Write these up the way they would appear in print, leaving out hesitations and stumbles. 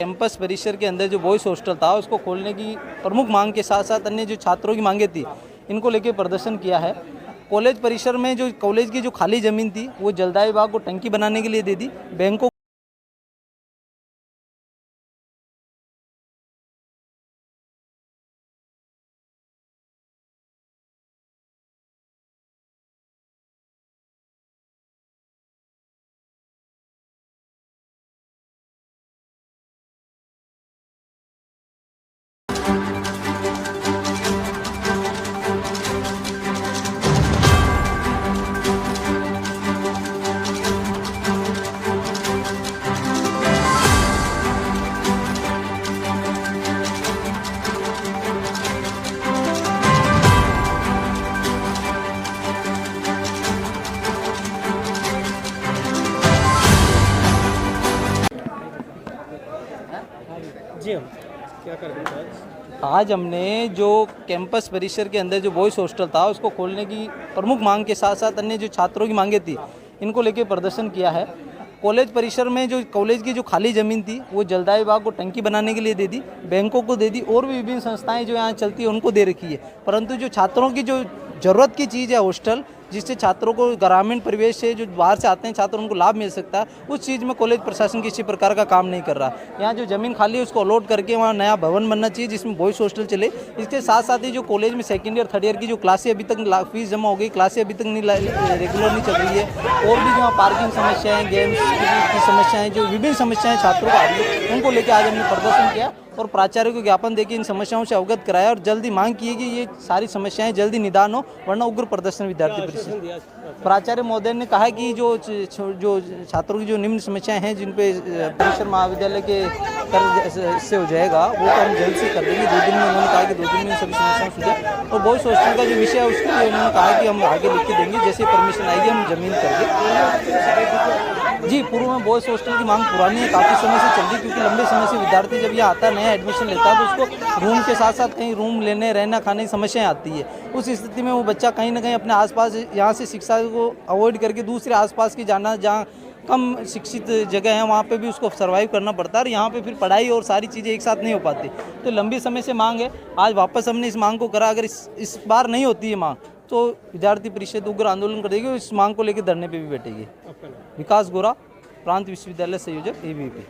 Campus परिसर के अंदर जो बॉयज़ हॉस्टल था उसको खोलने की प्रमुख मांग के साथ साथ अन्य जो छात्रों की मांगे थी इनको लेकर प्रदर्शन किया है। कॉलेज परिसर में जो कॉलेज की जो खाली ज़मीन थी वो जलदाय विभाग को टंकी बनाने के लिए दे दी। बैंकों जी हम क्या कर रहे हैं आज हमने जो कैंपस परिसर के अंदर जो बॉयज़ हॉस्टल था उसको खोलने की प्रमुख मांग के साथ साथ अन्य जो छात्रों की मांगे थी इनको लेकर प्रदर्शन किया है। कॉलेज परिसर में जो कॉलेज की जो खाली ज़मीन थी वो जलदाय विभाग को टंकी बनाने के लिए दे दी, बैंकों को दे दी और भी विभिन्न संस्थाएं जो यहाँ चलती है उनको दे रखी है। परंतु जो छात्रों की जो ज़रूरत की चीज़ है हॉस्टल, जिससे छात्रों को ग्रामीण परिवेश से जो बाहर से आते हैं छात्र उनको लाभ मिल सकता है, उस चीज़ में कॉलेज प्रशासन किसी प्रकार का काम नहीं कर रहा। यहाँ जो ज़मीन खाली है उसको अलॉट करके वहाँ नया भवन बनना चाहिए जिसमें बॉयज़ हॉस्टल चले। इसके साथ साथ ही जो कॉलेज में सेकेंड ईयर थर्ड ईयर की जो क्लासें अभी तक फीस जमा हो गई, क्लासें अभी तक नहीं रेगुलर नहीं चल रही है, और भी जो पार्किंग समस्याएँ, गेम्स की समस्याएँ, जो विभिन्न समस्याएँ छात्रों को आ रही है उनको लेकर आज हमने प्रदर्शन किया और प्राचार्य को ज्ञापन देकर इन समस्याओं से अवगत कराया और जल्दी मांग की है कि ये सारी समस्याएं जल्दी निदान हो, वरना उग्र प्रदर्शन विद्यार्थी परिषद। प्राचार्य महोदय ने कहा कि जो छात्रों की जो निम्न समस्याएं हैं जिन पे परिसर महाविद्यालय के कर से हो जाएगा वो तो हम जल्द से कर देंगे। 2 दिन में उन्होंने कहा कि 2 दिन में सभी समस्याएं सुधर, और बॉयज़ हॉस्टल का जो विषय है उसके लिए उन्होंने कहा कि हम आगे लिख के देंगे, जैसे परमिशन आएगी हम जमीन कर देंगे। जी, पूर्व में बॉयज़ हॉस्टल की मांग पुरानी है, काफ़ी समय से चल रही, क्योंकि लंबे समय से विद्यार्थी जब यहाँ आता है नया एडमिशन लेता है तो उसको रूम के साथ साथ कहीं रूम लेने रहना खाने की समस्याएं आती है। उस स्थिति में वो बच्चा कहीं ना कहीं अपने आसपास यहाँ से शिक्षा को अवॉइड करके दूसरे आसपास की जाना, जहाँ कम शिक्षित जगह है वहाँ पे भी उसको सर्वाइव करना पड़ता है, और यहाँ पे फिर पढ़ाई और सारी चीज़ें एक साथ नहीं हो पाती। तो लंबी समय से मांग है, आज वापस हमने इस मांग को करा। अगर इस बार नहीं होती है मांग तो विद्यार्थी परिषद उग्र आंदोलन करेगी और इस मांग को लेकर धरने पे भी बैठेगी। विकास गोरा, प्रांत विश्वविद्यालय संयोजक, ABVP।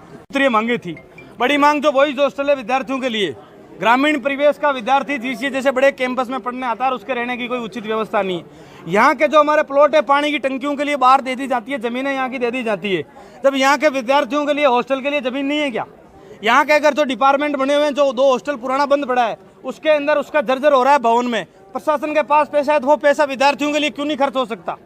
सूत्रीय मांगे थी। बड़ी मांग जो बॉयज हॉस्टल है विद्यार्थियों के लिए, ग्रामीण परिवेश का विद्यार्थी जीसीए जैसे बड़े कैंपस में पढ़ने आता है और उसके रहने की कोई उचित व्यवस्था नहीं है। यहाँ के जो हमारे प्लॉट है पानी की टंकियों के लिए बाहर दे दी जाती है, जमीनें यहाँ की दे दी जाती है, जब यहाँ के विद्यार्थियों के लिए हॉस्टल के लिए जमीन नहीं है क्या? यहाँ के अगर जो डिपार्टमेंट बने हुए हैं, जो 2 हॉस्टल पुराना बंद पड़ा है उसके अंदर उसका जर्जर हो रहा है भवन में, प्रशासन के पास पैसा है तो वो पैसा विद्यार्थियों के लिए क्यों नहीं खर्च हो सकता?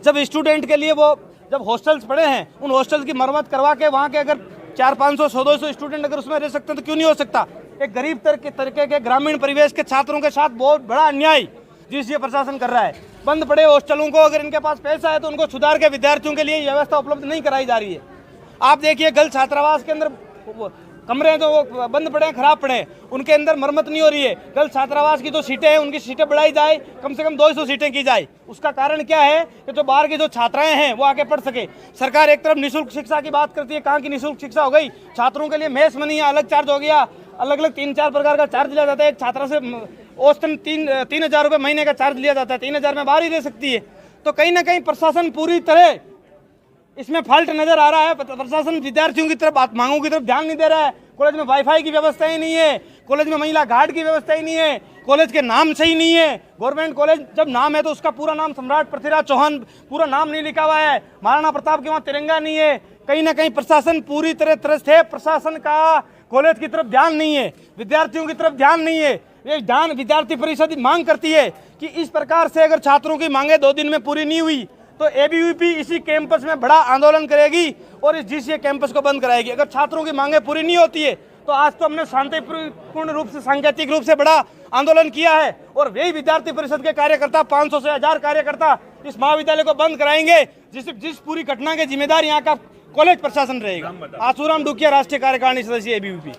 जब स्टूडेंट के लिए वो जब हॉस्टल्स पड़े हैं उन हॉस्टल की मरम्मत करवा के वहाँ के अगर 400-500 100-200 स्टूडेंट अगर उसमें रह सकते हैं तो क्यों नहीं हो सकता? एक गरीब तरीके के ग्रामीण परिवेश के छात्रों के साथ बहुत बड़ा अन्याय जिस ये प्रशासन कर रहा है। बंद पड़े हॉस्टलों को अगर इनके पास पैसा है तो उनको सुधार के विद्यार्थियों के लिए व्यवस्था उपलब्ध नहीं कराई जा रही है। आप देखिए गर्ल्स छात्रावास के अंदर कमरे हैं जो वो बंद पड़े हैं, खराब पड़े हैं, उनके अंदर मरम्मत नहीं हो रही है। गर्ल्स छात्रावास की जो सीटें हैं उनकी सीटें बढ़ाई जाए, कम से कम 200 सीटें की जाए। उसका कारण क्या है कि जो बाहर की जो छात्राएं हैं वो आगे पढ़ सके। सरकार एक तरफ निःशुल्क शिक्षा की बात करती है, कहाँ की निःशुल्क शिक्षा हो गई? छात्रों के लिए मेस मनी अलग चार्ज हो गया, अलग अलग 3-4 प्रकार का चार्ज लिया जाता है। एक छात्रा से औसतन 3,000 रुपये महीने का चार्ज लिया जाता है, 3,000 में बाहर ही रह सकती है। तो कहीं ना कहीं प्रशासन पूरी तरह इसमें फॉल्ट नजर आ रहा है। प्रशासन विद्यार्थियों की तरफ मांगों की तरफ ध्यान नहीं दे रहा है। कॉलेज में वाईफाई की व्यवस्था ही नहीं है, कॉलेज में महिला गार्ड की व्यवस्था ही नहीं है, कॉलेज के नाम सही नहीं है। गवर्नमेंट कॉलेज जब नाम है तो उसका पूरा नाम सम्राट पृथ्वीराज चौहान पूरा नाम नहीं लिखा हुआ है, महाराणा प्रताप के वहाँ तिरंगा नहीं है। कहीं ना कहीं प्रशासन पूरी तरह त्रस्त है। प्रशासन का कॉलेज की तरफ ध्यान नहीं है, विद्यार्थियों की तरफ ध्यान नहीं है। ये ध्यान विद्यार्थी परिषद मांग करती है कि इस प्रकार से अगर छात्रों की मांगे 2 दिन में पूरी नहीं हुई तो ABVP इसी कैंपस में बड़ा आंदोलन करेगी और इस GCA कैंपस को बंद कराएगी। अगर छात्रों की मांगे पूरी नहीं होती है तो आज तो हमने शांतिपूर्ण रूप से, सांकेतिक रूप से बड़ा आंदोलन किया है, और वही विद्यार्थी परिषद के कार्यकर्ता 500 से 1000 कार्यकर्ता इस महाविद्यालय को बंद कराएंगे, जिस पूरी घटना के जिम्मेदार यहाँ का कॉलेज प्रशासन रहेगा। आसूराम डुकिया, राष्ट्रीय कार्यकारिणी सदस्य, ABVP।